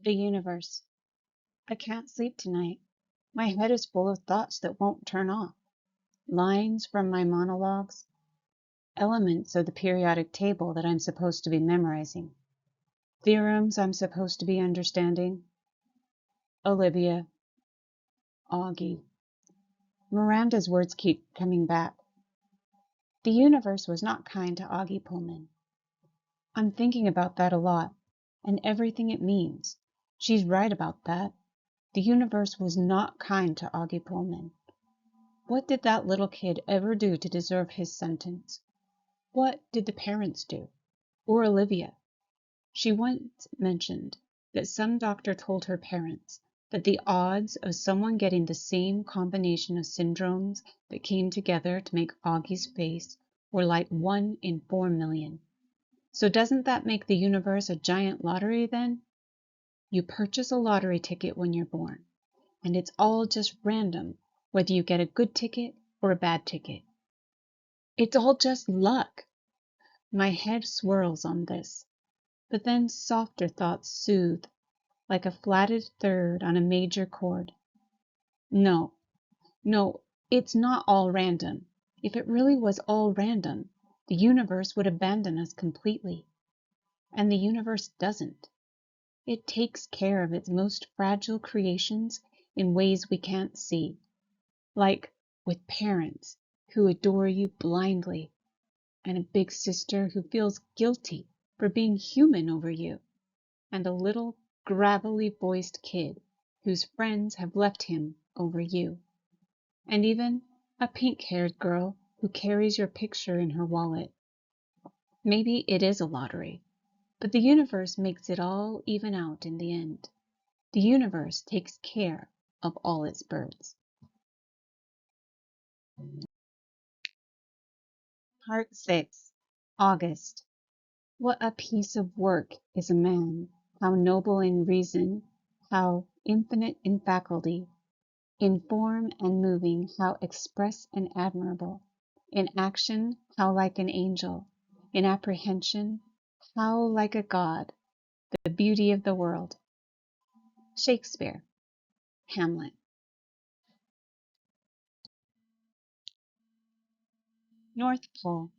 The universe. I can't sleep tonight. My head is full of thoughts that won't turn off. Lines from my monologues, elements of the periodic table that I'm supposed to be memorizing, theorems I'm supposed to be understanding. Olivia, Augie. Miranda's words keep coming back. The universe was not kind to Augie Pullman. I'm thinking about that a lot, and everything it means. She's right about that. The universe was not kind to Augie Pullman. What did that little kid ever do to deserve his sentence? What did the parents do? Or Olivia? She once mentioned that some doctor told her parents that the odds of someone getting the same combination of syndromes that came together to make Augie's face were like 1 in 4 million. So doesn't that make the universe a giant lottery then? You purchase a lottery ticket when you're born, and it's all just random whether you get a good ticket or a bad ticket. It's all just luck. My head swirls on this, but then softer thoughts soothe, like a flatted third on a major chord. No, no, it's not all random. If it really was all random, the universe would abandon us completely. And the universe doesn't. It takes care of its most fragile creations in ways we can't see, like with parents who adore you blindly, and a big sister who feels guilty for being human over you, and a little gravelly voiced kid whose friends have left him over you, and even a pink-haired girl who carries your picture in her wallet. Maybe it is a lottery, but the universe makes it all even out in the end. The universe takes care of all its birds. Part 6. August. What a piece of work is a man, how noble in reason, how infinite in faculty, in form and moving, how express and admirable, in action, how like an angel, in apprehension, how like a god, the beauty of the world. Shakespeare, Hamlet. North Pole.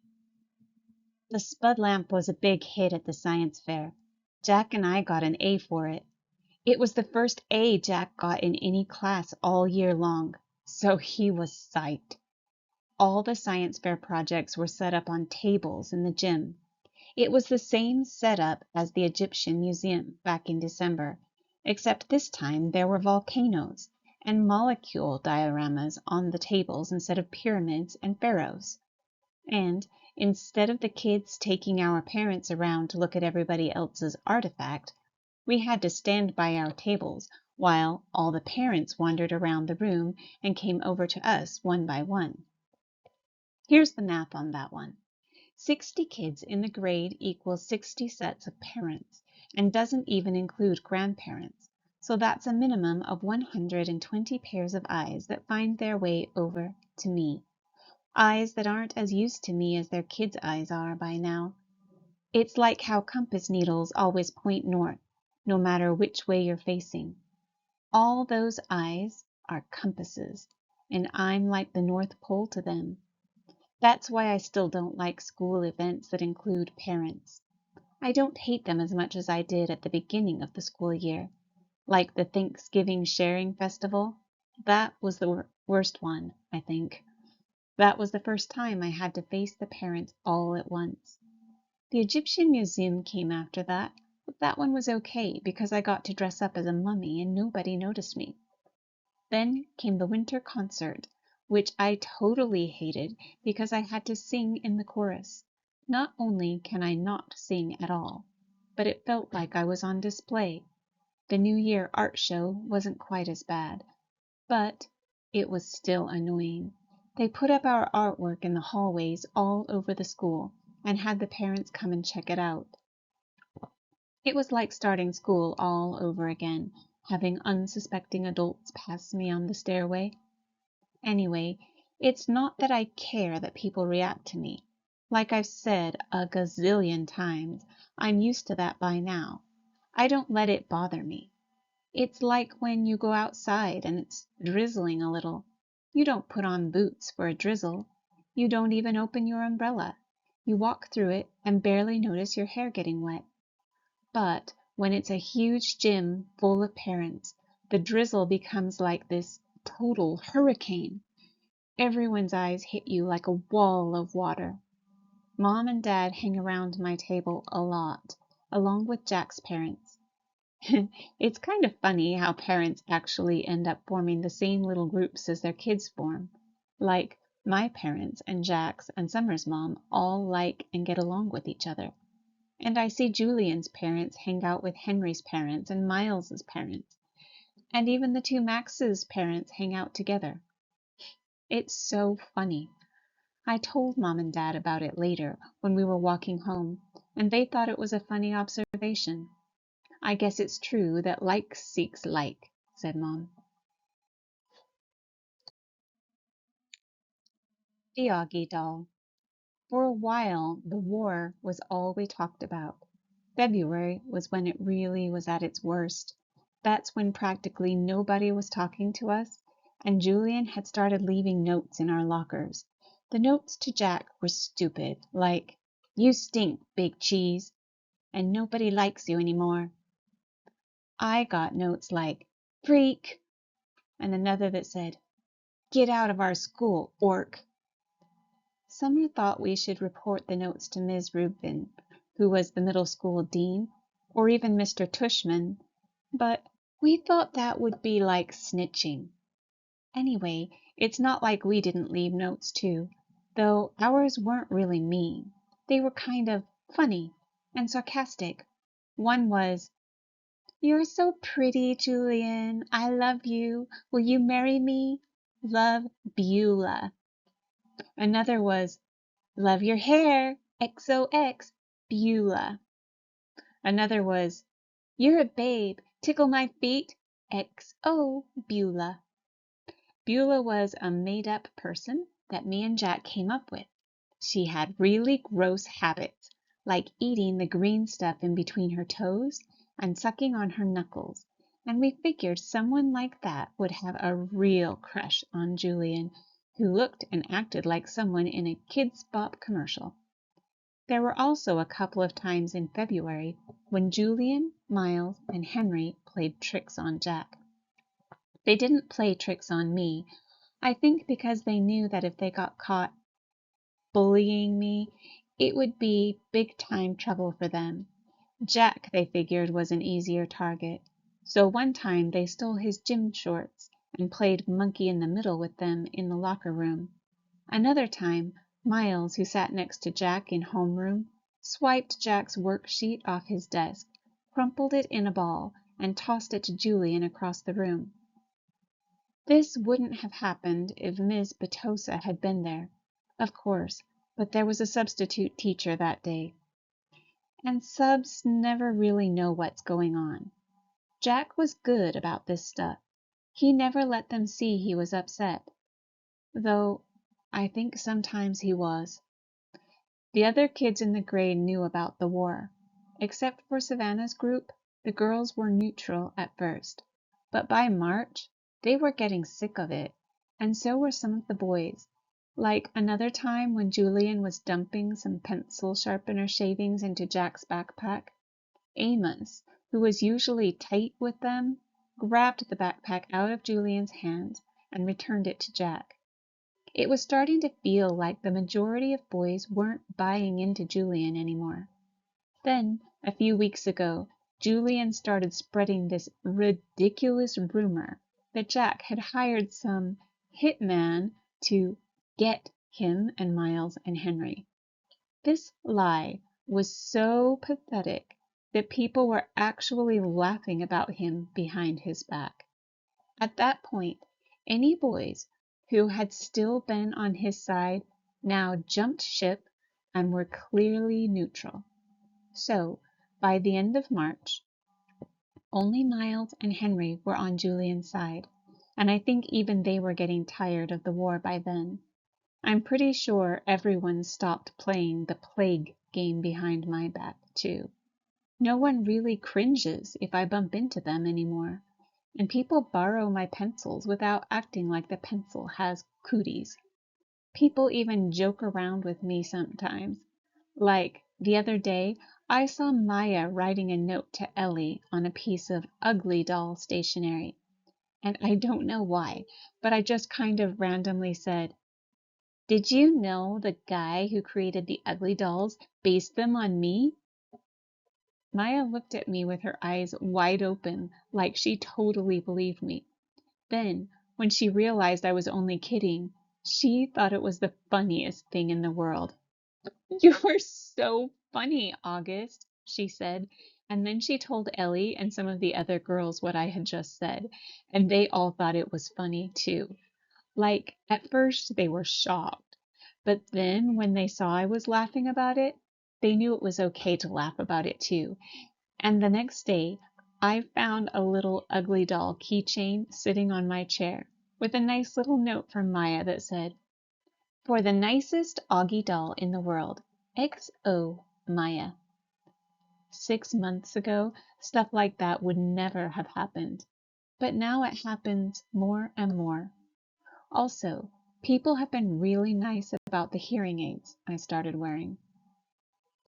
The Spud lamp was a big hit at the science fair. Jack and I got an A for it. It was the first A Jack got in any class all year long, so he was psyched. All the science fair projects were set up on tables in the gym. It was the same setup as the Egyptian Museum back in December, except this time there were volcanoes and molecule dioramas on the tables instead of pyramids and pharaohs. And instead of the kids taking our parents around to look at everybody else's artifact, we had to stand by our tables while all the parents wandered around the room and came over to us one by one. Here's the math on that one. 60 kids in the grade equals 60 sets of parents and doesn't even include grandparents. So that's a minimum of 120 pairs of eyes that find their way over to me. Eyes that aren't as used to me as their kids' eyes are by now. It's like how compass needles always point north, no matter which way you're facing. All those eyes are compasses, and I'm like the North Pole to them. That's why I still don't like school events that include parents. I don't hate them as much as I did at the beginning of the school year, like the Thanksgiving Sharing Festival. That was the worst one, I think. That was the first time I had to face the parents all at once. The Egyptian Museum came after that, but that one was okay because I got to dress up as a mummy and nobody noticed me. Then came the winter concert, which I totally hated because I had to sing in the chorus. Not only can I not sing at all, but it felt like I was on display. The New Year art show wasn't quite as bad, but it was still annoying. They put up our artwork in the hallways all over the school and had the parents come and check it out. It was like starting school all over again, having unsuspecting adults pass me on the stairway. Anyway, it's not that I care that people react to me. Like I've said a gazillion times, I'm used to that by now. I don't let it bother me. It's like when you go outside and it's drizzling a little. You don't put on boots for a drizzle. You don't even open your umbrella. You walk through it and barely notice your hair getting wet. But when it's a huge gym full of parents, the drizzle becomes like this total hurricane. Everyone's eyes hit you like a wall of water. Mom and Dad hang around my table a lot, along with Jack's parents. It's kind of funny how parents actually end up forming the same little groups as their kids form. Like my parents and Jack's and Summer's mom all like and get along with each other. And I see Julian's parents hang out with Henry's parents and Miles's parents. And even the two Max's parents hang out together. It's so funny. I told Mom and Dad about it later when we were walking home, and they thought it was a funny observation. I guess it's true that like seeks like, said Mom. The Augie doll. For a while, the war was all we talked about. February was when it really was at its worst. That's when practically nobody was talking to us, and Julian had started leaving notes in our lockers. The notes to Jack were stupid, like, "You stink, big cheese," and "Nobody likes you anymore." I got notes like, "Freak," and another that said, "Get out of our school, orc." Summer thought we should report the notes to Ms. Rubin, who was the middle school dean, or even Mr. Tushman, but we thought that would be like snitching. Anyway, it's not like we didn't leave notes too, though ours weren't really mean. They were kind of funny and sarcastic. One was, "You're so pretty, Julian. I love you. Will you marry me? Love, Beulah." Another was, "Love your hair. XOX, Beulah." Another was, "You're a babe. Tickle my feet. XO, Beulah." Beulah was a made-up person that me and Jack came up with. She had really gross habits, like eating the green stuff in between her toes and sucking on her knuckles, and we figured someone like that would have a real crush on Julian, who looked and acted like someone in a Kids Bop commercial. There were also a couple of times in February when Julian, Miles, and Henry played tricks on Jack. They didn't play tricks on me, I think because they knew that if they got caught bullying me, it would be big time trouble for them. Jack, they figured, was an easier target. So one time they stole his gym shorts and played monkey in the middle with them in the locker room. Another time, Miles, who sat next to Jack in homeroom, swiped Jack's worksheet off his desk, crumpled it in a ball, and tossed it to Julian across the room. This wouldn't have happened if Ms. Batosa had been there, of course, but there was a substitute teacher that day. And subs never really know what's going on. Jack was good about this stuff. He never let them see he was upset, though I think sometimes he was. The other kids in the grade knew about the war. Except for Savannah's group, the girls were neutral at first, but by March, they were getting sick of it, and so were some of the boys. Like another time when Julian was dumping some pencil sharpener shavings into Jack's backpack, Amos, who was usually tight with them, grabbed the backpack out of Julian's hand and returned it to Jack. It was starting to feel like the majority of boys weren't buying into Julian anymore. Then, a few weeks ago, Julian started spreading this ridiculous rumor that Jack had hired some hitman to get him and Miles and Henry. This lie was so pathetic that people were actually laughing about him behind his back. At that point, any boys who had still been on his side now jumped ship and were clearly neutral. So, by the end of March, only Miles and Henry were on Julian's side, and I think even they were getting tired of the war by then. I'm pretty sure everyone stopped playing the plague game behind my back, too. No one really cringes if I bump into them anymore. And people borrow my pencils without acting like the pencil has cooties. People even joke around with me sometimes. Like the other day, I saw Maya writing a note to Ellie on a piece of ugly doll stationery. And I don't know why, but I just kind of randomly said, "Did you know the guy who created the ugly dolls based them on me?" Maya looked at me with her eyes wide open, like she totally believed me. Then, when she realized I was only kidding, she thought it was the funniest thing in the world. "You were so funny, August," she said. And then she told Ellie and some of the other girls what I had just said, and they all thought it was funny too. Like, at first they were shocked, but then when they saw I was laughing about it, they knew it was okay to laugh about it too. And the next day, I found a little ugly doll keychain sitting on my chair with a nice little note from Maya that said, "For the nicest Augie doll in the world, XO Maya." 6 months ago, stuff like that would never have happened. But now it happens more and more. Also, people have been really nice about the hearing aids I started wearing.